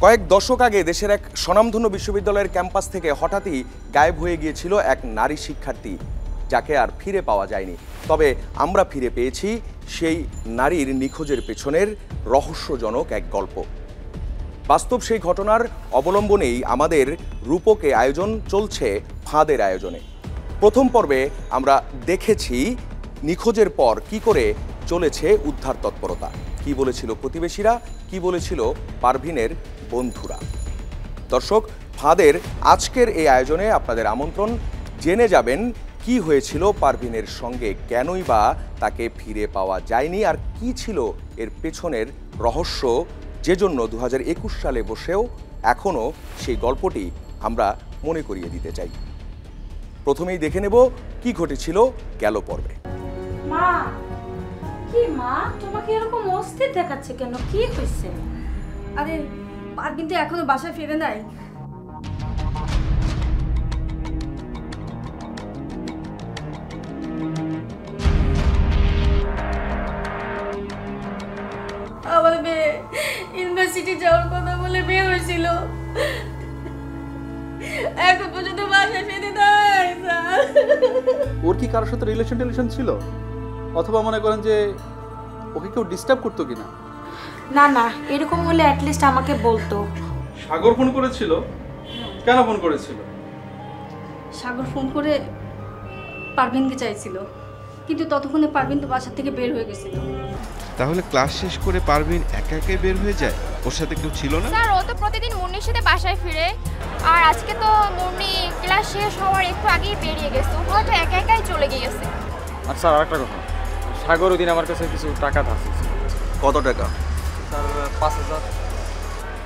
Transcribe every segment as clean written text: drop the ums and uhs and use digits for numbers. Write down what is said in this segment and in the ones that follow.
কয়েক দশক আগে দেশের এক স্বনামধন্য বিশ্ববিদ্যালয়ের ক্যাম্পাস থেকে হঠাৎই গায়েব হয়ে গিয়েছিল এক নারী শিক্ষার্থী, যাকে আর ফিরে পাওয়া যায়নি। তবে আমরা ফিরে পেয়েছি সেই নারীর নিখোঁজের পেছনের রহস্যজনক এক গল্প। বাস্তব সেই ঘটনার অবলম্বনেই আমাদের রূপকে আয়োজন চলছে ফাঁদের আয়োজনে। প্রথম পর্বে আমরা দেখেছি নিখোঁজের পর কি করে চলেছে উদ্ধার তৎপরতা, কি বলেছিল প্রতিবেশীরা, কি বলেছিল পারভিনের বন্ধুরা। দর্শক, ফাঁদের আজকের এই আয়োজনে আপনাদের আমন্ত্রণ। জেনে যাবেন কি হয়েছিল পারভিনের সঙ্গে, কেনই বা তাকে ফিরে পাওয়া যায়নি, আর কি ছিল এর পেছনের রহস্য, যে জন্য 2021 সালে বসেও এখনও সেই গল্পটি আমরা মনে করিয়ে দিতে চাই। প্রথমেই দেখে নেব কি ঘটেছিল গেল পর্বে। মা, কি মা, তোমাকে এরকম অস্থির দেখাচ্ছে কেন? কি হয়েছে? আরে পারভিন তো এখনো বাসায় ফিরে নাই। আমার মেয়ে ইউনিভার্সিটি যাওয়ার কথা বলে বের হয়েছিল, এখন পর্যন্ত বাসায় ফিরে নাই। ওর কি কারোর সাথে রিলেশন ছিল, অথবা মনে করেন যে ওকে কেউ ডিস্টার্ব করতো কিনা? না না, এরকম হলে অ্যাটলিস্ট আমাকে বলতো। সাগর ফোন করেছিল? কেন ফোন করেছিল? সাগর ফোন করে পারভিনকে চাইছিল, কিন্তু ততক্ষণে পারভিন তো বাসা থেকে বের হয়ে গেছিল। তাহলে ক্লাস শেষ করে পারভিন একা একাই বের হয়ে যায়? ওর সাথে কেউ ছিল না? স্যার, ও তো প্রতিদিন মুন্নির সাথে বাসায় ফিরে, আর আজকে তো মুন্নি ক্লাস শেষ হওয়ার একটু আগেই বেরিয়ে গেছে, ও হয়তো একা একাই চলে গিয়েছে। আর স্যার আরেকটা কথা, সাগর ওই দিন আমার কাছে কিছু টাকা ধার চেয়েছিল। কত টাকা? স্যার 5,000।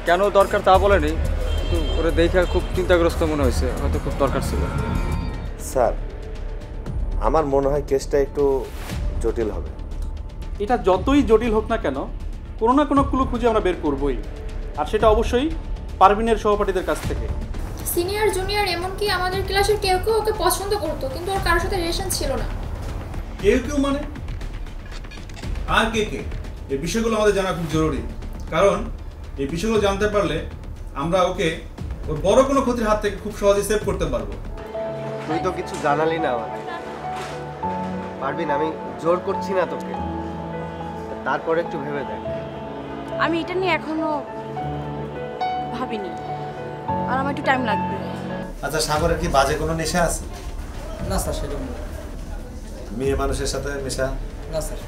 কেন দরকার তা বলেনি, কিন্তু ওরে দেখে খুব চিন্তাগ্রস্ত মনে হয়েছে, হয়তো খুব দরকার ছিল। স্যার, আমার মনে হয় কেসটা একটু জটিল হবে। এটা যতই জটিল হোক না কেন, কোনো না কোনো ক্লু খুঁজে আমরা বের করবই, আর সেটা অবশ্যই পারভিনের সহপাঠীদের কাছ থেকে। সিনিয়র জুনিয়র এমনকি আমাদের ক্লাসের কেউ কেউ ওকে পছন্দ করতো, কিন্তু ওর কারোর সাথে রিলেশন ছিল না। কেউ কেউ মানে আর কে কে? এই বিষয়গুলো আমাদের জানা খুব জরুরি, কারণ এই বিষয়গুলো জানতে পারলে আমরা ওকে ওর বড় কোনো ক্ষতির হাত থেকে খুব সহজে সেভ করতে পারবো। তুই তো কিছু জানালি না আমাকে। পারভিন, আমি জোর করছি না তোকে, তারপরে একটু ভেবে দেখ। আমি এটা নিয়ে এখনো ভাবিনি, আর আমার একটু টাইম লাগবে। আচ্ছা, সাগরের কি বাজে কোনো নেশা আছে? না স্যার, সেরকম মেয়ে মানুষের সাথে নেশা? না স্যার।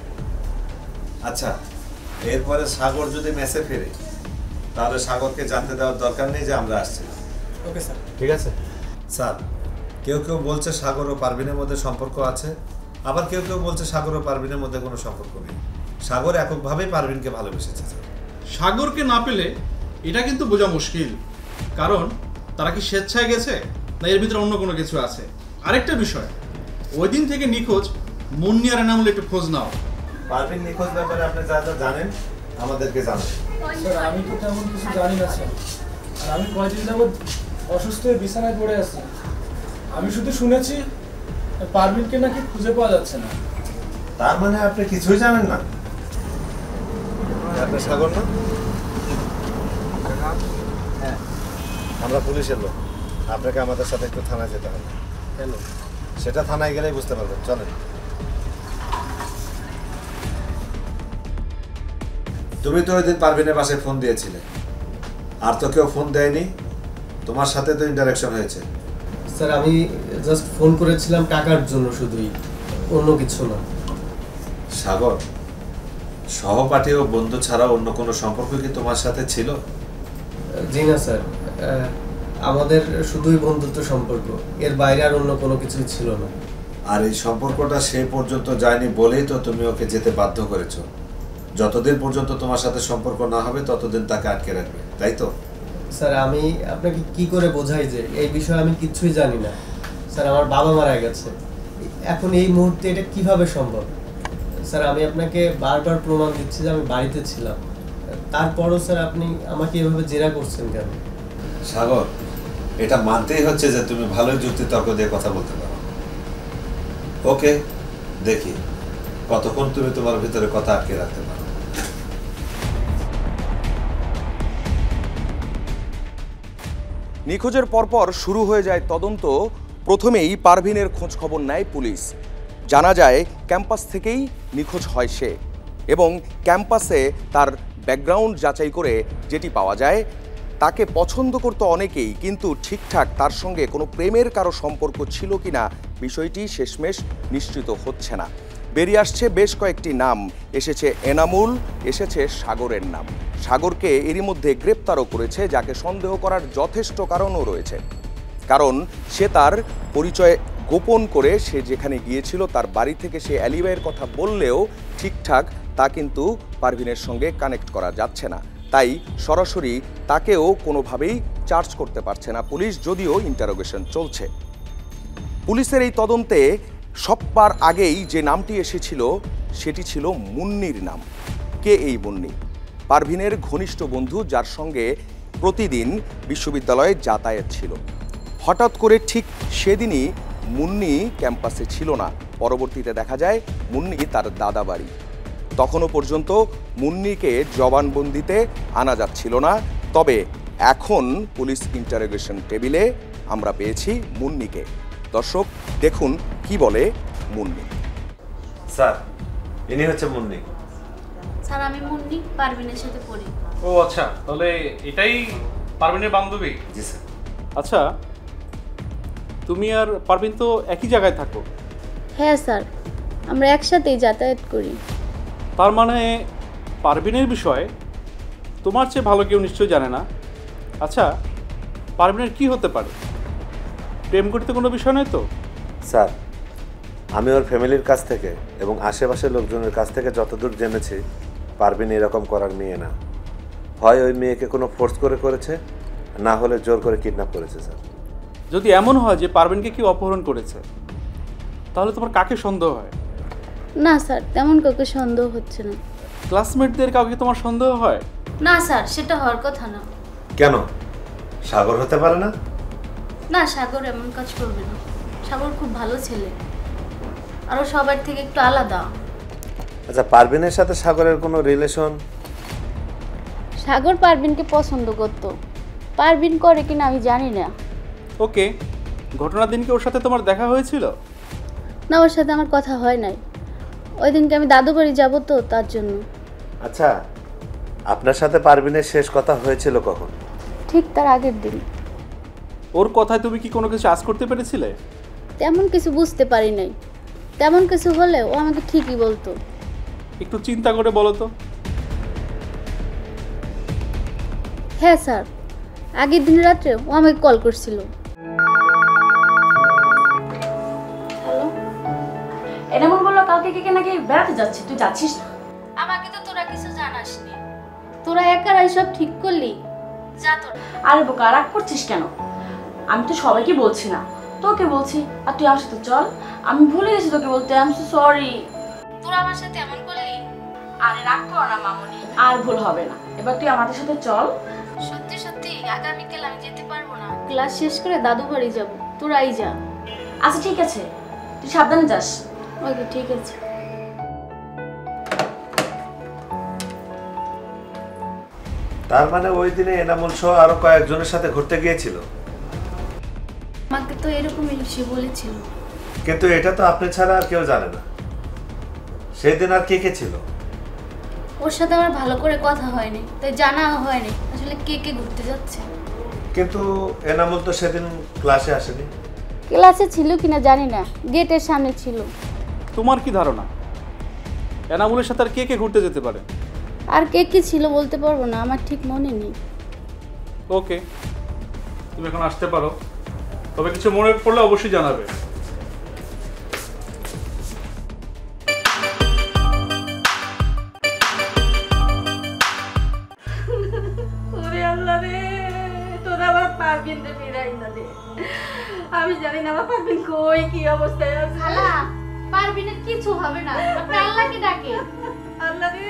আচ্ছা, এরপরে সাগর যদি মেসে ফেরে, তাহলে সাগরকে জানতে দেওয়ার দরকার নেই যে আমরা আসছি। Okay sir. ঠিক আছে স্যার। কেউ কেউ বলছে সাগর ও পারভিনের মধ্যে সম্পর্ক আছে, আবার কেউ কেউ বলছে সাগর ও পারভিনের মধ্যে কোনো সম্পর্ক নেই। সাগর এককভাবেই পারভিনকে ভালোবেসেছে। সাগরকে না পেলে এটা কিন্তু বোঝা মুশকিল, কারণ তারা কি স্বেচ্ছায় গেছে না এর ভিতরে অন্য কোনো কিছু আছে। আরেকটা বিষয়, ওই দিন থেকে নিখোঁজ মুন্নি আর এনামুল, একটু খোঁজ নাও। পারভিন নিখোঁজ ব্যাপারে আপনি যা যা জানেন আমাদেরকে জানান। স্যার, আমি তো তেমন কিছু জানি না স্যার, আর আমি কয়েকদিন যাবৎ অসুস্থ হয়ে বিছানায় পড়ে আছি। আমি শুধু শুনেছি পারভিনকে নাকি খুঁজে পাওয়া যাচ্ছে না। তার মানে আপনি কিছুই জানেন না? আপনি সাগর না? হ্যাঁ। আমরা পুলিশের লোক, আপনাকে আমাদের সাথে একটু থানায় যেতে হবে। কেন? সেটা থানায় গেলেই বুঝতে পারবেন, চলেন। তুমি তো ওই দিন পারভিনের বাসায় ফোন দিয়েছিলে, আর তো কেউ ফোন দেয়নি। তোমার সাথে তো ইন্টারাকশন হয়েছে। স্যার, আমি জাস্ট ফোন করেছিলাম টাকার জন্য, শুধুই, অন্য কিছু না। সাগর, সহপাঠী ও বন্ধু ছাড়া অন্য কোনো সম্পর্ক কি তোমার সাথে ছিল? জি না স্যার, আমাদের শুধুই বন্ধুত্ব সম্পর্ক, এর বাইরে আর অন্য কোনো কিছুই ছিল না। আর এই সম্পর্কটা সে পর্যন্ত যায়নি বলেই তো তুমি ওকে যেতে বাধ্য করেছো। যতদিন পর্যন্ত তোমার সাথে সম্পর্ক না হবে ততদিন তাকে আটকে রাখবে, তাই তো? স্যার, আমি আপনাকে কি করে বোঝাই যে এই বিষয়ে আমি কিচ্ছুই জানি না। স্যার, আমার বাবা মারা গেছে, এখন এই মুহূর্তে এটা কিভাবে সম্ভব? স্যার, আমি আপনাকে বারবার প্রমাণ দিচ্ছি যে আমি বাড়িতে ছিলাম, তারপরও স্যার আপনি আমাকে এভাবে জেরা করছেন কেন? সাগর, এটা মানতেই হচ্ছে যে তুমি ভালোই যুক্তি তর্ক দিয়ে কথা বলতে পারো। ওকে, দেখি কতক্ষণ তুমি তোমার ভিতরে কথা আটকে রাখতে পারো। নিখোঁজের পরপর শুরু হয়ে যায় তদন্ত। প্রথমেই পারভিনের খোঁজ খবর নেয় পুলিশ। জানা যায় ক্যাম্পাস থেকেই নিখোঁজ হয় সে, এবং ক্যাম্পাসে তার ব্যাকগ্রাউন্ড যাচাই করে যেটি পাওয়া যায়, তাকে পছন্দ করত অনেকেই, কিন্তু ঠিকঠাক তার সঙ্গে কোনো প্রেমের কারো সম্পর্ক ছিল কিনা বিষয়টি শেষমেশ নিশ্চিত হচ্ছে না। বেরিয়ে আসছে বেশ কয়েকটি নাম, এসেছে এনামুল, এসেছে সাগরের নাম। সাগরকে এরই মধ্যে গ্রেপ্তারও করেছে, যাকে সন্দেহ করার যথেষ্ট কারণও রয়েছে। কারণ সে তার পরিচয় গোপন করে সে যেখানে গিয়েছিল তার বাড়ি থেকে সে অ্যালিবাইয়ের কথা বললেও ঠিকঠাক তা কিন্তু পারভিনের সঙ্গে কানেক্ট করা যাচ্ছে না। তাই সরাসরি তাকেও কোনোভাবেই চার্জ করতে পারছে না পুলিশ, যদিও ইন্টারোগেশন চলছে। পুলিশের এই তদন্তে সববার আগেই যে নামটি এসেছিল সেটি ছিল মুন্নির নাম। কে এই মুন্নি? পারভিনের ঘনিষ্ঠ বন্ধু, যার সঙ্গে প্রতিদিন বিশ্ববিদ্যালয়ে যাতায়াত ছিল। হঠাৎ করে ঠিক সেদিনই মুন্নি ক্যাম্পাসে ছিল না। পরবর্তীতে দেখা যায় মুন্নি তার দাদা বাড়ি। তখনও পর্যন্ত মুন্নিকে জবানবন্দিতে আনা যাচ্ছিল না। তবে এখন পুলিশ ইন্টারোগেশন টেবিলে আমরা পেয়েছি মুন্নিকে। দর্শক দেখুন কি বলে মুন্নি। স্যার, ইনি হচ্ছে মুন্নি। স্যার, আমি মুন্নি পারভিনের সাথে পড়ি। ও আচ্ছা, তাহলে এটাই পারভিনের বান্ধবী? জি স্যার। আচ্ছা, তুমি আর পারভিন তো একই জায়গায় থাকো? হ্যাঁ স্যার, আমরা একসাথেই যাতায়াত করি। তার মানে পারভিনের বিষয়ে তোমার চেয়ে ভালো কেউ নিশ্চয়ই জানে না। আচ্ছা, পারভিনের কি হতে পারে? প্রেম করতে কোনো বিষয় নয় তো? স্যার, আমি ওর ফ্যামিলির কাছ থেকে এবং আশেপাশের লোকজনের কাছ থেকে যতদূর জেনেছি, পারভিন এরকম করার মেয়ে না। হয় ওই মেয়েকে কোনো ফোর্স করে করেছে, না হলে জোর করে কিডন্যাপ করেছে স্যার। যদি এমন হয় যে পারভিনকে কেউ অপহরণ করেছে, তাহলে তোমার কাকে সন্দেহ হয়? না স্যার, তেমন কাউকে সন্দেহ হচ্ছে না। ক্লাসমেটদের কাউকে তোমার সন্দেহ হয়? না স্যার, সেটা হওয়ার কথা না। কেন? সাগর হতে পারে না? না, সাগর এমন কাজ করবে না। সাগর খুব ভালো ছেলে, আরও সবার থেকে একটু আলাদা। আচ্ছা, পারভিনের সাথে সাগরের কোনো রিলেশন? সাগর পারভিনকে পছন্দ করতো, পারভিন করে কিনা আমি জানি না। ওকে, ঘটনার দিনকে ওর সাথে তোমার দেখা হয়েছিল? না, ওর সাথে আমার কথা হয় নাই। ওই দিনকে আমি দাদু বাড়ি যাবো তো, তার জন্য। আচ্ছা, আপনার সাথে পারভিনের শেষ কথা হয়েছিল কখন? ঠিক তার আগের দিন। ওর কথায় তুমি কি কোনো কিছু আঁচ করতে পেরেছিলে? তেমন কিছু বুঝতে পারি নাই। তেমন কিছু হলে ও আমাকে ঠিকই বলতো। একটু চিন্তা করে বলো তো। হ্যাঁ স্যার, আগের দিন রাত্রে ও আমাকে কল করছিল। হ্যালো, এনামুল বললো কালকে কে নাকি বেড়াতে যাচ্ছে, তুই যাচ্ছিস না? আমাকে তো তোরা কিছু জানাসনি। তোরা একারাই সব ঠিক করলি। যা তোরা। আরে বোকা, রাগ করছিস কেন? আমি তো সবাইকে বলছি না, তোকে বলছি। আর তুই আমার সাথে চল। আমি ভুলে গেছি তোকে বলতে, আই এম সো সরি। তোরা আমার সাথে এমন করলি? আরে রাগ কর না মামনি, আর ভুল হবে না। এবার তুই আমাদের সাথে চল। সত্যি সত্যি আগামীকাল আমি যেতে পারবো না। ক্লাস শেষ করে দাদু বাড়ি যাব, তোরাই যা। আচ্ছা ঠিক আছে, তুই সাবধানে যাস। ওকে, ঠিক আছে। তার মানে ওই দিনে এনামুল সহ আরো কয়েকজনের সাথে ঘুরতে গিয়েছিল? আমাকে তো এরকমই সে বলেছিল। কিন্তু এটা তো আপনি ছাড়া আর কেউ জানে না। সেই দিন আর কে কে ছিল? ওর সাথে আমার ভালো করে কথা হয়নি, তাই জানা হয়নি আসলে কে কে ঘুরতে যাচ্ছে। কিন্তু এনামুল তো সেদিন ক্লাসে আসেনি। ক্লাসে ছিল কিনা জানি না, গেটের সামনে ছিল। তোমার কি ধারণা এনামুলের সাথে আর কে কে ঘুরতে যেতে পারে? আর কে কি ছিল বলতে পারবো না, আমার ঠিক মনে নেই। ওকে, তুমি এখন আসতে পারো, তবে কিছু মনে পড়লে অবশ্যই জানাবে। ওরে আল্লাহ রে, তোরা আবার পারবিন রে ফিরাই না দে। আমি জানি না আমার পারবিন কই কি অবস্থায় আছে। খালা, পারবিনের কিছু হবে না, আপনি আল্লাহকে ডাকে। আল্লাহ রে,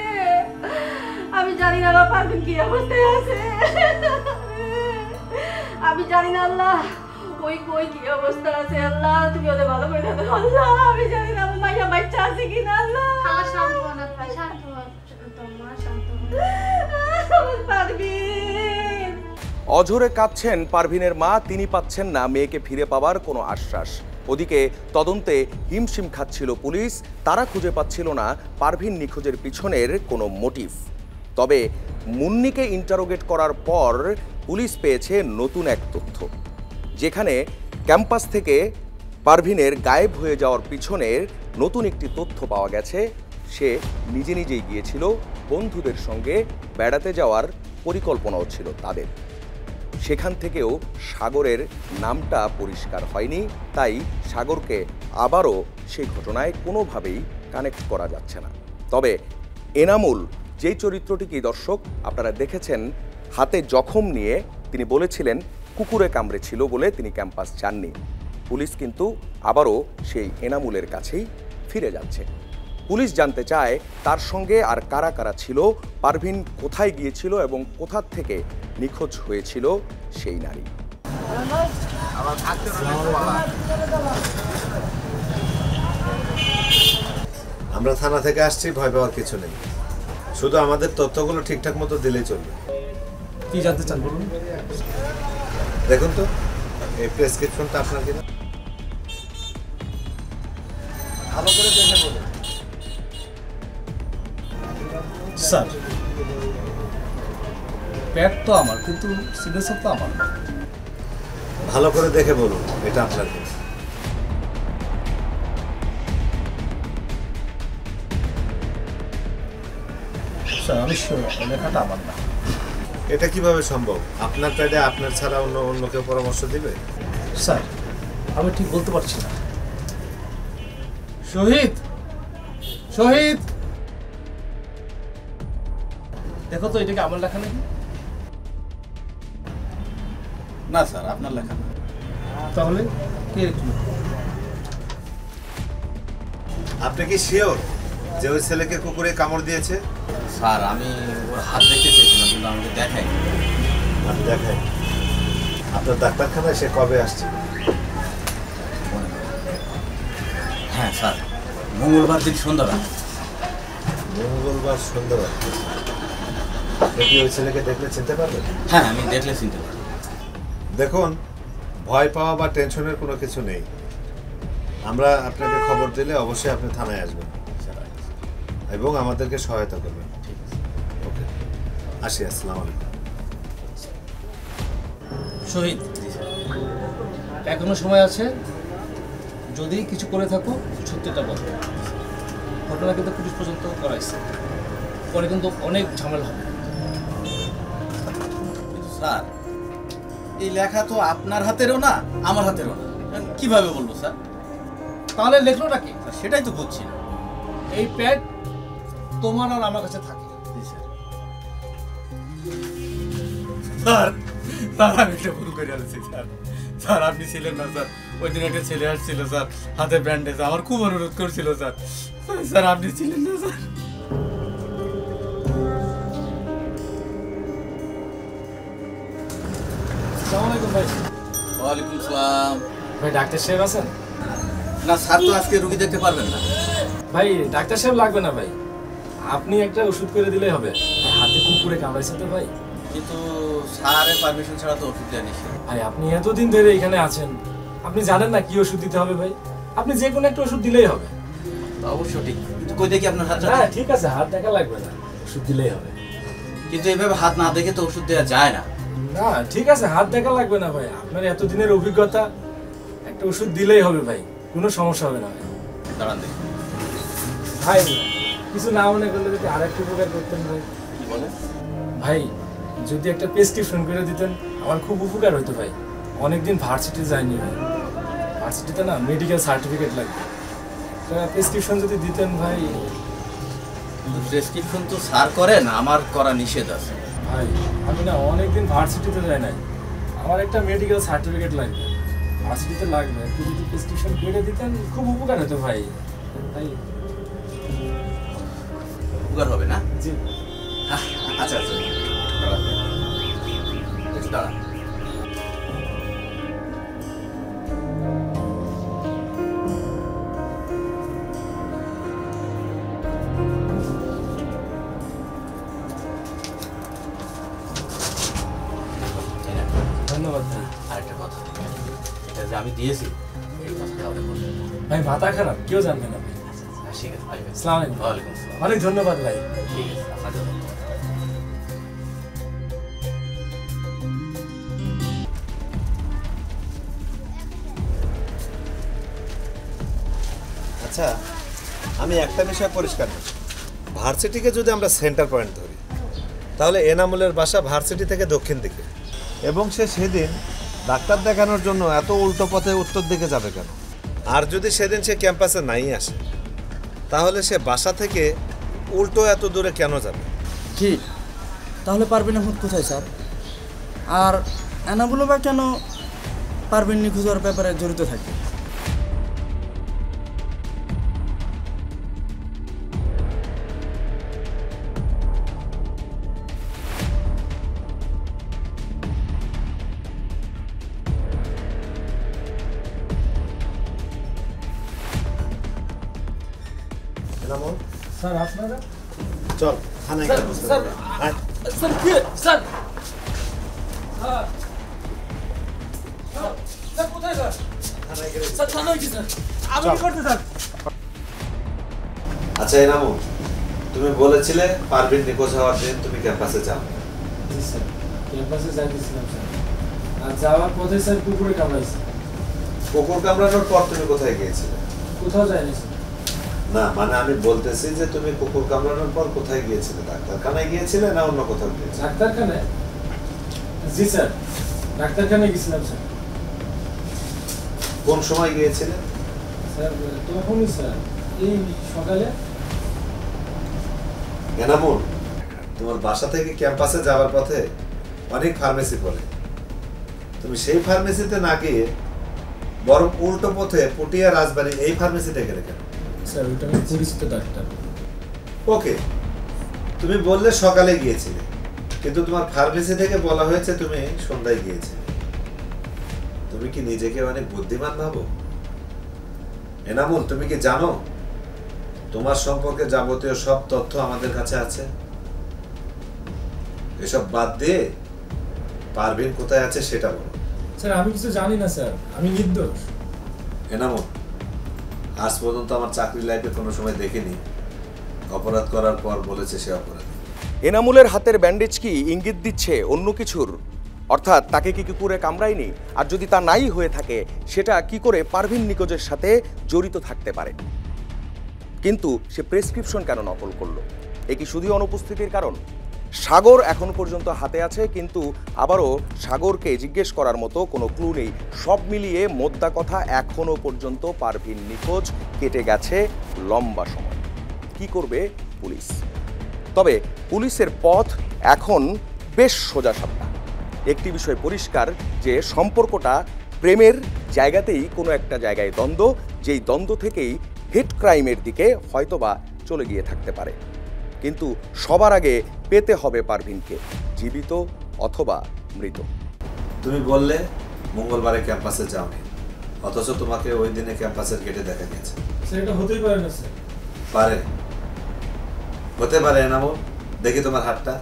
আমি জানি না আমার পারবিন কি অবস্থায় আছে। আমি জানি না আল্লাহ ওই কই কি অবস্থা আছে। আল্লাহ তুমি ওদের ভালো করে দেখো। আল্লাহ আমি জানি না আমার মাইয়া বাচ্চা আছে কিনা। আল্লাহ খালা শান্ত হন, আপনি শান্ত হন, তোমার শান্ত হন। পারবিন। অঝোরে কাঁদছেন পারভিনের মা, তিনি পাচ্ছেন না মেয়েকে ফিরে পাওয়ার কোনো আশ্বাস। ওদিকে তদন্তে হিমশিম খাচ্ছিল পুলিশ, তারা খুঁজে পাচ্ছিল না পারভিন নিখোঁজের পিছনের কোনো মোটিভ। তবে মুন্নিকে ইন্টারোগেট করার পর পুলিশ পেয়েছে নতুন এক তথ্য, যেখানে ক্যাম্পাস থেকে পারভিনের গায়েব হয়ে যাওয়ার পিছনের নতুন একটি তথ্য পাওয়া গেছে। সে নিজে নিজেই গিয়েছিল, বন্ধুদের সঙ্গে বেড়াতে যাওয়ার পরিকল্পনাও ছিল তাদের। সেখান থেকেও সাগরের নামটা পরিষ্কার হয়নি, তাই সাগরকে আবারও সেই ঘটনায় কোনোভাবেই কানেক্ট করা যাচ্ছে না। তবে এনামুল যেই চরিত্রটিকে দর্শক আপনারা দেখেছেন, হাতে জখম নিয়ে তিনি বলেছিলেন কুকুরে কামড়েছিল বলে তিনি ক্যাম্পাস যাননি। পুলিশ কিন্তু আবারও সেই এনামুলের কাছেই ফিরে যাচ্ছে। পুলিশ জানতে চায় তার সঙ্গে আর কারা কারা ছিল, পারভিন কোথায় গিয়েছিল এবং কোথা থেকে নিখোঁজ হয়েছিল সেই নারী। আমরা থানা থেকে আসছি, ভয় পাওয়ার কিছু নেই, শুধু আমাদের তথ্যগুলো ঠিকঠাক মতো দিলেই চলবে। কি জানতে চান বলুন? দেখুন তো এই প্রেসক্রিপশনটা আপনার কিনা, ভালো করে দেখে বলুন। স্যার, প্যাড তো আমার, কিন্তু সিগনেচার তো আমার না। ভালো করে দেখে বলুন এটা আপনার কিনা। স্যার আমি শিওর লেখাটা আমার না। এটা কিভাবে সম্ভব? আপনার প্যাডে আপনার ছাড়া অন্য কেউ পরামর্শ দিবে? স্যার আমি ঠিক বলতে পারছি না। শহীদ, শহীদ, দেখো তো এটা কি আমার লেখা নাকি? না স্যার, আপনার লেখা না। তাহলে কে লিখলো? আপনি কি শিওর যে ওই ছেলেকে কুকুরে কামড় দিয়েছে? স্যার আমি ওর হাত দেখতে চেয়েছিলাম, কিন্তু আমাকে দেখাই। আমি দেখাই। আপনার ডাক্তারখানায় সে কবে আসছে? হ্যাঁ স্যার, মঙ্গলবার দিন সন্ধ্যাবেলা। মঙ্গলবার সন্ধ্যাবেলা? আপনি কি ওই ছেলেকে দেখলে চিনতে পারবেন? হ্যাঁ আমি দেখলে চিনতে পারি। দেখুন, ভয় পাওয়া বা টেনশনের কোনো কিছু নেই। আমরা আপনাকে খবর দিলে অবশ্যই আপনি থানায় আসবেন এবং আমাদেরকে সহায়তা করবেন। ঠিক আছে, ওকে, আসি। আসসালামু আলাইকুম। শহীদ, এখনো সময় আছে, যদি কিছু করে থাকো সত্যিটা বলো। ঘটনা কিন্তু পুলিশ পর্যন্ত করাইছে, পরে কিন্তু অনেক ঝামেলা হবে। স্যার এই লেখা তো আপনার হাতেরও না আমার হাতেরও না, কিভাবে বলবো স্যার? তাহলে লেখলো নাকি? সেটাই তো বুঝছি না। এই প্যাড তোমার আর আমার কাছে থাকে। স্যার, স্যার আমি একটা ভুল করে আছি স্যার। স্যার আপনি ছিলেন না স্যার, ওই দিন একটা ছেলে আসছিল স্যার, হাতে ব্যান্ডেজ, আমার খুব অনুরোধ করছিল স্যার। স্যার আপনি ছিলেন না স্যার। আসসালামু আলাইকুম ভাই। ওয়ালাইকুম সালাম। ভাই ডাক্তার সাহেব আছেন? না স্যার, তো আজকে রুগী দেখতে পারবেন না। ভাই ডাক্তার সাহেব লাগবে না ভাই, আপনি একটা ওষুধ করে দিলেই হবে। হাতে কুকুরে কামড়াইছে তো ভাই। কিন্তু স্যারের পারমিশন ছাড়া তো ওষুধ দেওয়া নিষেধ। ভাই আপনি এতদিন ধরে এখানে আছেন, আপনি জানেন না কি ওষুধ দিতে হবে ভাই? আপনি যে কোনো একটা ওষুধ দিলেই হবে। অবশ্য ঠিক, কিন্তু কই দেখি আপনার হাতটা। হ্যাঁ ঠিক আছে, হাত দেখা লাগবে না, ওষুধ দিলেই হবে। কিন্তু এইভাবে হাত না দেখে তো ওষুধ দেওয়া যায় না। না ঠিক আছে, হাত দেখা লাগবে না ভাই, আপনার এতদিনের অভিজ্ঞতা, একটা ওষুধ দিলেই হবে ভাই, কোনো সমস্যা হবে না ভাই। দাঁড়ান দেখি। ভাই কিছু না মনে করলে যদি আরেকটু উপকার করতেন ভাই। কি বলেন ভাই? যদি একটা প্রেসক্রিপশন করে দিতেন আমার খুব উপকার হতো ভাই। অনেকদিন ভার্সিটি যায়নি ভাই, ভার্সিটিতে না মেডিকেল সার্টিফিকেট লাগবে, প্রেসক্রিপশন যদি দিতেন ভাই। প্রেসক্রিপশন তো স্যার করেন, আমার করা নিষেধ আছে। ভাই আমি না অনেকদিন ভার্সিটিতে যাই নাই, আমার একটা মেডিকেল সার্টিফিকেট লাগবে, ভার্সিটিতে লাগবে, একটু যদি প্রেসক্রিপশন করে দিতেন খুব উপকার হতো ভাই। ভাই উপকার হবে না? জি। আচ্ছা আচ্ছা, একটু দাঁড়ান। ধন্যবাদ ভাই। আরেকটা কথা, এটা যে আমি দিয়েছি এই কথাটা কাউকে বলবেন না। ভাই মাথা খারাপ, কেউ জানবে না ভাই। ঠিক আছে ভাই। আসসালামু আলাইকুম। ওয়ালাইকুম আসসালাম। অনেক ধন্যবাদ ভাই। ঠিক আছে, আপনাকে ধন্যবাদ। আচ্ছা, আমি একটা বিষয় পরিষ্কার না, ভার্সিটিকে যদি আমরা সেন্টার পয়েন্ট ধরি তাহলে এনামুলের বাসা ভার্সিটি থেকে দক্ষিণ দিকে, এবং সে সেদিন ডাক্তার দেখানোর জন্য এত উল্টো পথে উত্তর দিকে যাবে কেন? আর যদি সেদিন সে ক্যাম্পাসে নাই আসে তাহলে সে বাসা থেকে উল্টো এত দূরে কেন যাবে? ঠিক, তাহলে পারভিন এখন কোথায় স্যার? আর এনামুলও বা কেন পারভিন নিখোঁজ হওয়ার ব্যাপারে জড়িত থাকে? স্যার আপনারা চল থানায় স্যার স্যার স্যার কি স্যার স্যার কোথায় স্যার? স্যার থানায় কি স্যার? আমি কি করতে স্যার? আচ্ছা এনামুল, তুমি বলেছিলে পারভিন নিখোঁজ হওয়ার দিন তুমি ক্যাম্পাসে যাও। জি স্যার, ক্যাম্পাসে যাইতেছিলাম স্যার, আর যাওয়ার পথে স্যার কুকুরে কামড়াইছে। কুকুর কামড়ানোর পর তুমি কোথায় গিয়েছিলে? কোথাও যায়নি স্যার। না মানে আমি বলতেছি যে তুমি কুকুর কামড়ানোর পর কোথায় গিয়েছিলে? ডাক্তারখানায় গিয়েছিলে না অন্য কোথাও গিয়েছিলে? ডাক্তারখানায়? জি স্যার, ডাক্তারখানায় গেছিলাম স্যার। কোন সময় গিয়েছিলে? স্যার তখনই স্যার, এই সকালে। এনামুল, তোমার বাসা থেকে ক্যাম্পাসে যাওয়ার পথে অনেক ফার্মেসি পড়ে, তুমি সেই ফার্মেসিতে না গিয়ে বরং উল্টো পথে পটিয়া রাজবাড়ি এই ফার্মেসিতে গেলে কেন? স্যার ওইটা আমি পরিচিত ডাক্তার। ওকে, তুমি বললে সকালে গিয়েছিলে, কিন্তু তোমার ফার্মেসি থেকে বলা হয়েছে তুমি সন্ধ্যায় গিয়েছিলে। তুমি কি নিজেকে অনেক বুদ্ধিমান ভাবো? এনামুল, তুমি কি জানো তোমার সম্পর্কে যাবতীয় সব তথ্য আমাদের কাছে আছে? এসব বাদ দিয়ে পারভিন কোথায় আছে সেটা বলো। স্যার আমি কিছু জানি না স্যার, আমি নির্দোষ। এনামুল, আজ পর্যন্ত আমার চাকরি লাইফে কোনো সময় দেখিনি অপরাধ করার পর বলেছে সে অপরাধী। এনামুলের হাতের ব্যান্ডেজ কি ইঙ্গিত দিচ্ছে অন্য কিছুর? অর্থাৎ তাকে কি কুকুরে কামড়ায়নি? আর যদি তা নাই হয়ে থাকে, সেটা কি করে পারভিন নিখোঁজের সাথে জড়িত থাকতে পারে? কিন্তু সে প্রেসক্রিপশন কেন নকল করলো? এ কি শুধুই অনুপস্থিতির কারণ? সাগর এখন পর্যন্ত হাতে আছে, কিন্তু আবারও সাগরকে জিজ্ঞেস করার মতো কোনো ক্লু নেই। সব মিলিয়ে মোদ্দা কথা, এখনো পর্যন্ত পারভিন নিখোঁজ, কেটে গেছে লম্বা সময়। কি করবে পুলিশ? তবে পুলিশের পথ এখন বেশ সোজাসাপটা। একটি বিষয় পরিষ্কার যে সম্পর্কটা প্রেমের জায়গাতেই কোনো একটা জায়গায় দ্বন্দ্ব, যেই দ্বন্দ্ব থেকেই হেট ক্রাইমের দিকে হয়তোবা চলে গিয়ে থাকতে পারে। কিন্তু সবার আগে পেতে হবে পারভিনকে, জীবিত অথবা মৃত। তুমি বললে মঙ্গলবারে ক্যাম্পাসে যাওনি, অথচ তোমাকে ওই দিনে ক্যাম্পাসের গেটে দেখা গেছে। স্যার এটা হতেই পারে না স্যার। পারে, হতে পারে। এনামুল, দেখি তোমার হাতটা,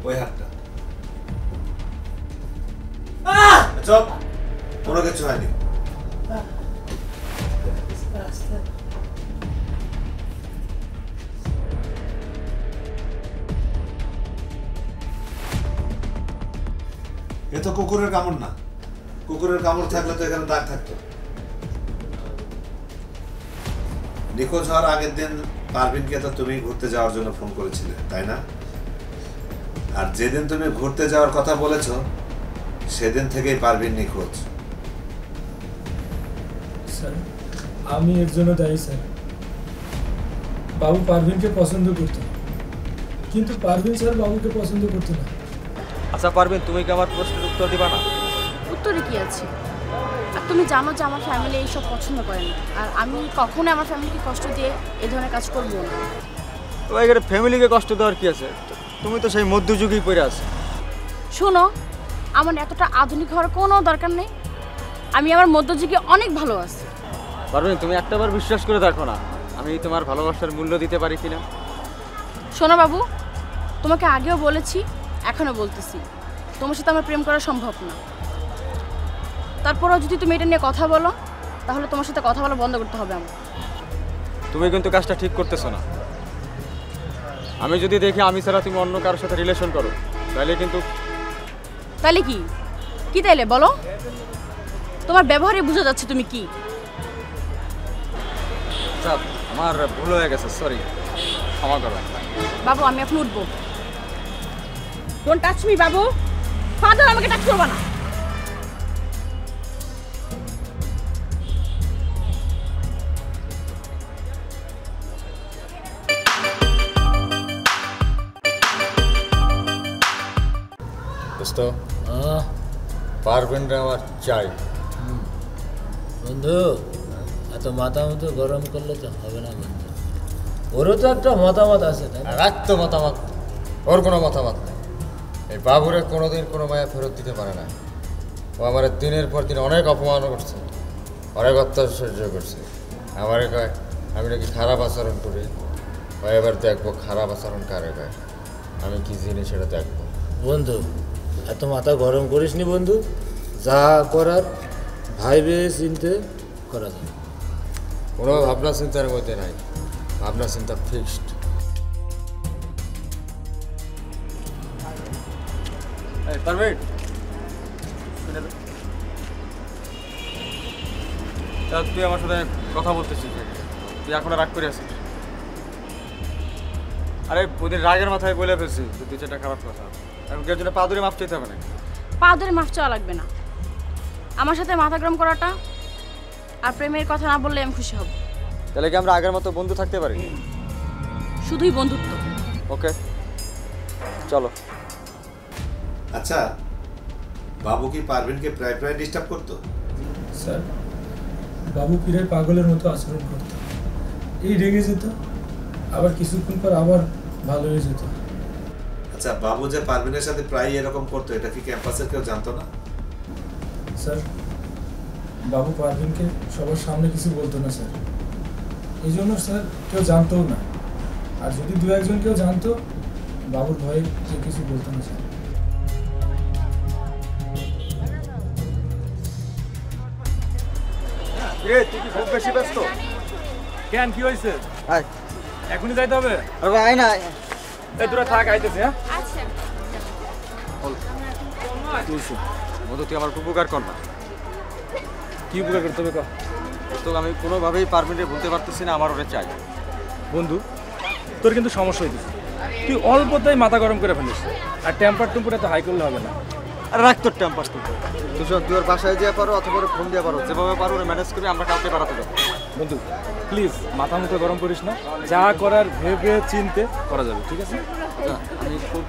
ওই হাতটা। চপ, কোনো কিছু হয়নি। এ তো কুকুরের কামড় না। কুকুরের কামড় থাকলে তো এখানে দাগ থাকতো। নিখোঁজ হওয়ার আগের দিন পারভিনকে তো তুমি ঘুরতে যাওয়ার জন্য ফোন করেছিলে, তাই না? আর যেদিন তুমি ঘুরতে যাওয়ার কথা বলেছো সেদিন থেকেই পারভিন নিখোঁজ। স্যার আমি এর জন্য দায়ী স্যার। বাবু পারভিনকে পছন্দ করত, কিন্তু পারভিন স্যার বাবুকে পছন্দ করতো না। আচ্ছা পারভিন, তুমি কি আমার প্রশ্নের উত্তর দিবা না? উত্তরে কি আছে? আর তুমি জানো যে আমার ফ্যামিলি এইসব পছন্দ করে না, আর আমি কখনো আমার ফ্যামিলিকে কষ্ট দিয়ে এই ধরনের কাজ করবো না। তো এখানে ফ্যামিলিকে কষ্ট দেওয়ার কি আছে? তুমি তো সেই মধ্যযুগেই পড়ে আছো। শোনো, আমার এতটা আধুনিক হওয়ার কোনো দরকার নেই। আমি আমার মধ্যযুগে অনেক ভালো আছি। পারভিন, তুমি একটাবার বিশ্বাস করে দেখো না আমি তোমার ভালোবাসার মূল্য দিতে পারি কিনা। শোনো বাবু, তোমাকে আগেও বলেছি, এখনো বলতেছি, তোমার সাথে আমার প্রেম করা সম্ভব না। তারপরও যদি তুমি এটা নিয়ে কথা বলো তাহলে তোমার সাথে কথা বলা বন্ধ করতে হবে আমার। তুমি কিন্তু কাজটা ঠিক করতেছো না। আমি যদি দেখি আমি ছাড়া তুমি অন্য কারোর সাথে রিলেশন করো তাহলে কিন্তু। তাহলে কি কি তাইলে বলো? তোমার ব্যবহারে বোঝা যাচ্ছে তুমি কি। আচ্ছা আমার ভুল হয়ে গেছে, সরি, ক্ষমা করো। বাবু আমি এখন উঠবো। Don't touch me Babu, father আমাকে টাচ করবা না। দোস্ত পারবেনরা আমার চাই। বন্ধু এত মাথা মতো গরম করলে তো হবে না বন্ধু, ওরও তো একটা মতামত আছে। রাখ তো মতামত, ওর কোনো মতামত নেই। এই বাবুরে কোনোদিন কোনো মায়া ফেরত দিতে পারে না। ও আমার দিনের পর দিন অনেক অপমান করছে, অনেক অত্যাচার্য করছে। আমারে কয় আমি নাকি খারাপ আচরণ করি। ও এবার দেখবো খারাপ আচরণ কারে কয়, আমি কি জিনিস সেটা দেখবো। বন্ধু এত মাথা গরম করিস নি বন্ধু, যা করার ভাইবে চিনতে করা যাবে। কোনো ভাবনা চিন্তার মধ্যে নাই, ভাবনা চিন্তা ফিক্সড। পারবেন তুই আমার সাথে কথা বলতেছিস, তুই এখন রাগ করে আছিস? আরে ওদের রাগের মাথায় বলে ফেলছি তুই যেটা খারাপ কথা, এখন কেউ জন্য পা ধরে মাপ চাইতে হবে না। পা ধরে মাফ চাওয়া লাগবে না। আমার সাথে মাথা গরম করাটা আর প্রেমের কথা না বললে আমি খুশি হব। তাহলে কি আমরা আগের মতো বন্ধু থাকতে পারি? শুধুই বন্ধুত্ব। ওকে চলো। আচ্ছা বাবু কি পারভিনকে প্রায় প্রায় ডিস্টার্ব করতো? স্যার বাবু পীরের পাগলের মতো আচরণ করতো, এই রেগে যেত আবার কিছুক্ষণ পর আবার ভালো হয়ে যেত। আচ্ছা বাবু যে পারভিনের সাথে প্রায় এরকম করতো এটা কি ক্যাম্পাসের কেউ জানতো না? স্যার বাবু পারভিনকে সবার সামনে কিছু বলতো না স্যার, এই জন্য স্যার কেউ জানতোও না। আর যদি দু একজন কেউ জানতো বাবুর ভয়ে কেউ কিছু বলতো না স্যার। তুই কি খুব বেশি ব্যস্ত? কেন কি হয়েছে? এখনই যাইতে হবে? আয় না, এই তোরা থাক, আইতেছে। হ্যাঁ আচ্ছা মধু তুই আমার উপকার কর না। কি উপকার করতে হবে? তো আমি কোনোভাবেই পারমিটে বলতে পারতেছি না আমার ওটা চাই। বন্ধু তোর কিন্তু সমস্যা হইতেছে, তুই অল্পতেই মাথা গরম করে ফেলিস, আর টেম্পার টুম্পার এত হাই করলে হবে না। আর রাখ তোর টেম্পার টুম্পার, তুই ওর বাসায় যেতে পারো অথবা ফোন দিয়ে পারো, যেভাবে পারো ওরা ম্যানেজ করে আমরা কাউকে পাঠাতে যাবো। বন্ধু প্লিজ মাথা মুখে গরম করিস না, যা করার ভেবে চিনতে করা যাবে, ঠিক আছে? আমি খুব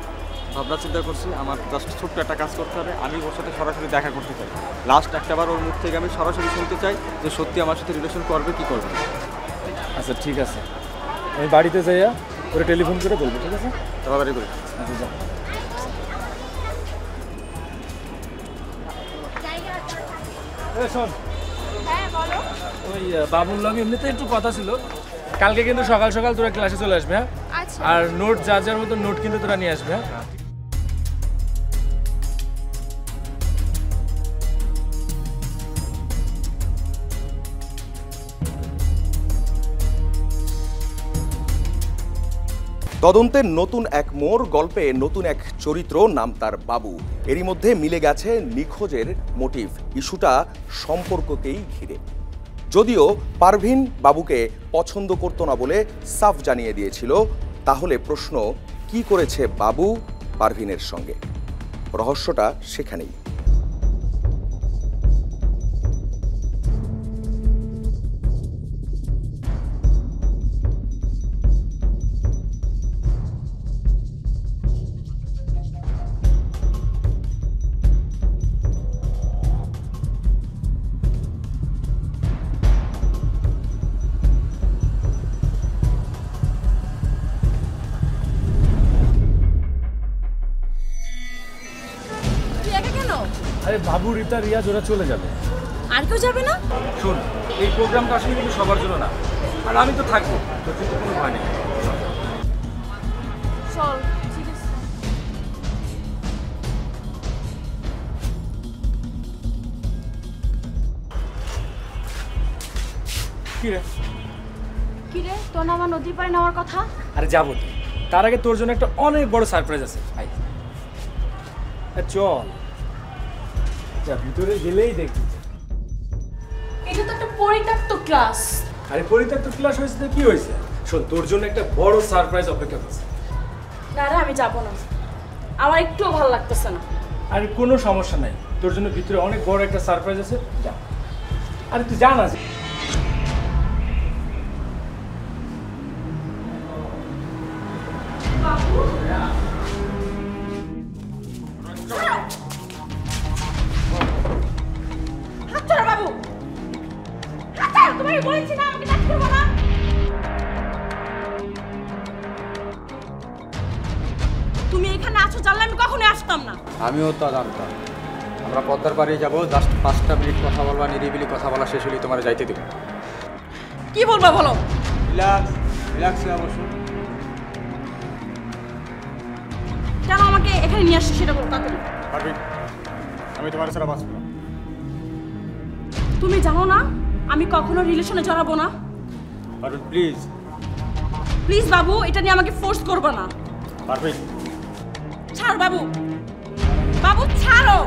ভাবনা চিন্তা করছি, আমার জাস্ট ছোট্ট একটা কাজ করতে হবে। আমি ওর সাথে সরাসরি দেখা করতে চাই, লাস্ট একটাবার ওর মুখ থেকে আমি সরাসরি শুনতে চাই যে সত্যি আমার সাথে রিলেশন করবে কি করবে না। আচ্ছা ঠিক আছে, আমি বাড়িতে যাইয়া ওরা টেলিফোন করে বলবো, ঠিক আছে? তাড়াতাড়ি করি। আচ্ছা যা। শোন, ওই বাবুর লগে এমনিতে একটু কথা ছিল, কালকে কিন্তু সকাল সকাল তোরা ক্লাসে চলে আসবে। হ্যাঁ আর নোট যার যার মতো নোট কিন্তু তোরা নিয়ে আসবে। হ্যাঁ তদন্তের নতুন এক মোড়, গল্পে নতুন এক চরিত্র, নাম তার বাবু। এরই মধ্যে মিলে গেছে নিখোঁজের মোটিভ, ইস্যুটা সম্পর্ককেই ঘিরে। যদিও পারভিন বাবুকে পছন্দ করতো না বলে সাফ জানিয়ে দিয়েছিল, তাহলে প্রশ্ন কি করেছে বাবু পারভিনের সঙ্গে? রহস্যটা সেখানেই। আরে বাবু, রিতা, রিয়াজ ওরা চলে যাবে। আর কেউ যাবে না? শোন, এই প্রোগ্রামটা আসলে কিন্তু সবার জন্য না, আর আমি তো থাকবো, তো কিন্তু কোনো ভয় নেই। চল, ঠিক আছে। কি রে কিরে তোর না আমার নদীর পাড়ে নেওয়ার কথা? আরে যাবো তো, তার আগে তোর জন্য একটা অনেক বড় সারপ্রাইজ আছে। আই চল, যা ভিতরে গেলেই দেখবি। এটা তো একটা পরিত্যক্ত ক্লাস। আরে পরিত্যক্ত ক্লাস হয়েছে তো কি হয়েছে? শোন, তোর জন্য একটা বড় সারপ্রাইজ অপেক্ষা করছে। না রে, আমি যাবো না, আমার একটুও ভালো লাগতেছে না। আরে কোনো সমস্যা নাই, তোর জন্য ভিতরে অনেক বড় একটা সারপ্রাইজ আছে, যা। আরে তুই যা না। তুমি এখানে আছো জানলে আমি কখনোই আসতাম না। আমিও তা জানতাম। আমরা পদ্মার পাড়ে যাবো, জাস্ট 5টা মিনিট কথা বলবা, নিরিবিলি কথা বলা শেষ হলেই তোমার যাইতে দেবো। কি বলবা বলো? রিল্যাক্স রিল্যাক্স বসো। কেন আমাকে এখানে নিয়ে আসছো সেটা বলো তাড়াতাড়ি। পারবি, আমি তোমার ছাড়া বাঁচবো না। তুমি জানো না আমি কখনো রিলেশনে জড়াবো না। পারবি প্লিজ। প্লিজ বাবু, এটা নিয়ে আমাকে ফোর্স করবে না। পারবি। ছাড় বাবু, বাবু ছাড়ো।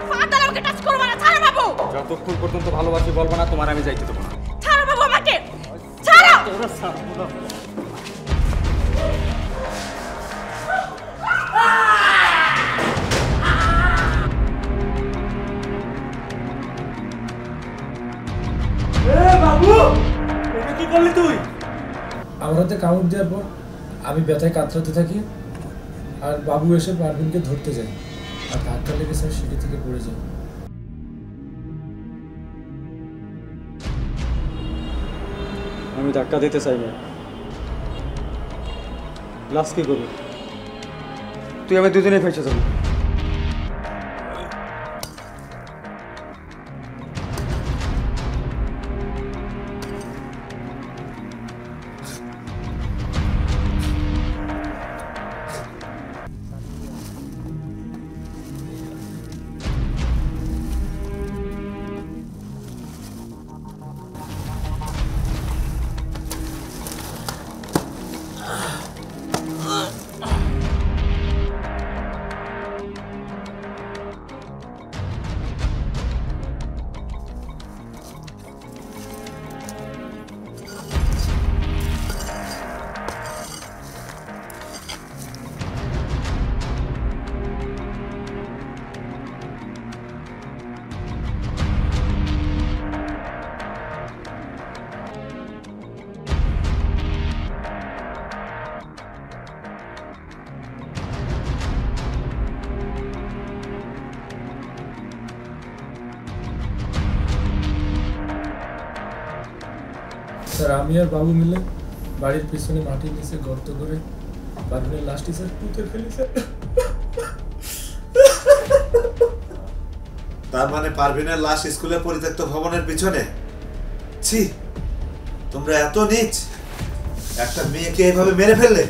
ফাদার আমাকে টাচ করবে না, ছাড়ো বাবু। যতক্ষণ পর্যন্ত ভালোবাসি বলবো না তোমার আমি যাইতে দেবো না। ছাড়ো বাবু আমাকে, ছাড়ো। বাবু, এটা কি করলি তুই? আমার হাতে কামড় দেওয়ার পর আমি ব্যথায় কাতরাতে থাকি, আর বাবু এসে পারভিনকে ধরতে যায়, আর ধাক্কা লেগে স্যার সিঁড়ি থেকে পড়ে যায়। আমি ধাক্কা দিতে চাই না। লাস্ট কি করবি? তুই আমি দুজনেই ফেসে যাবো। স্যার আমি আর বাবু মিলে বাড়ির পিছনে মাটির নিচে গর্ত করে পারভিনের লাশটি স্যার পুঁতে ফেলি স্যার। তার মানে পারভিনের লাশ স্কুলের পরিত্যক্ত ভবনের পিছনে? ছি, তোমরা এত নীচ, একটা মেয়েকে এভাবে মেরে ফেললে?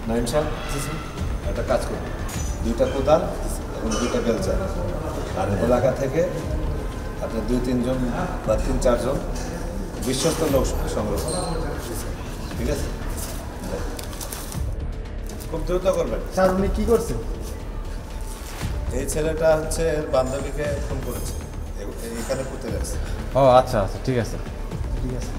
নাইম সাহেব, একটা কাজ করুন, 2টা কোদাল এবং 2টা বেলচা, আর এলাকা থেকে আপনি 2-3 জন বা 3-4 জন বিশ্বস্ত লোক সংগ্রহ করুন। ঠিক আছে, খুব দ্রুত করবেন। স্যার উনি কি করছে? এই ছেলেটা হচ্ছে এর বান্ধবীকে ফোন করেছে, এখানে পুঁতে গেছে। ও আচ্ছা আচ্ছা, ঠিক আছে ঠিক আছে।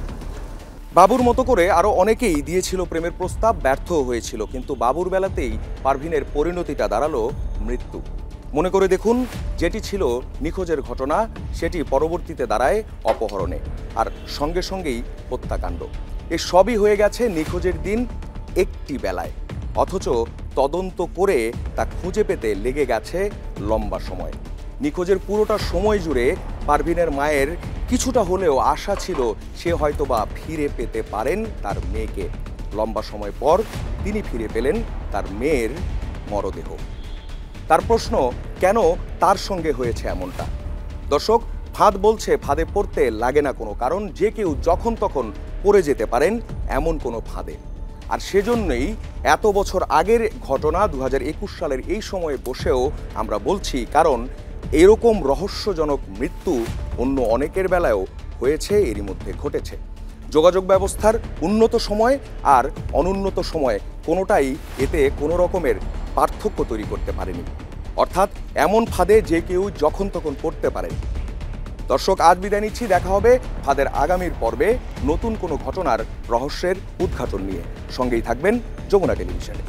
বাবুর মতো করে আরও অনেকেই দিয়েছিল প্রেমের প্রস্তাব, ব্যর্থ হয়েছিল, কিন্তু বাবুর বেলাতেই পারভিনের পরিণতিটা দাঁড়ালো মৃত্যু। মনে করে দেখুন, যেটি ছিল নিখোঁজের ঘটনা সেটি পরবর্তীতে দাঁড়ায় অপহরণে, আর সঙ্গে সঙ্গেই হত্যাকাণ্ড। এ সবই হয়ে গেছে নিখোঁজের দিন একটি বেলায়, অথচ তদন্ত করে তা খুঁজে পেতে লেগে গেছে লম্বা সময়। নিখোঁজের পুরোটা সময় জুড়ে পারভিনের মায়ের কিছুটা হলেও আশা ছিল সে হয়তোবা ফিরে পেতে পারেন তার মেয়েকে। লম্বা সময় পর তিনি ফিরে পেলেন তার মেয়ের মরদেহ। তার প্রশ্ন, কেন তার সঙ্গে হয়েছে এমনটা? দর্শক, ফাঁদ বলছে ফাঁদে পড়তে লাগে না কোনো কারণ, যে কেউ যখন তখন পড়ে যেতে পারেন এমন কোনো ফাঁদে। আর সেজন্যই এত বছর আগের ঘটনা 2021 সালের এই সময়ে বসেও আমরা বলছি, কারণ এরকম রহস্যজনক মৃত্যু অন্য অনেকের বেলায়ও হয়েছে, এরই মধ্যে ঘটেছে। যোগাযোগ ব্যবস্থার উন্নত সময় আর অনুন্নত সময় কোনোটাই এতে কোনো রকমের পার্থক্য তৈরি করতে পারেনি, অর্থাৎ এমন ফাঁদে যে কেউ যখন তখন পড়তে পারে। দর্শক, আজ বিদায় নিচ্ছি। দেখা হবে ফাঁদের আগামীর পর্বে নতুন কোনো ঘটনার রহস্যের উদ্ঘাটন নিয়ে। সঙ্গেই থাকবেন যমুনা টেলিভিশনে।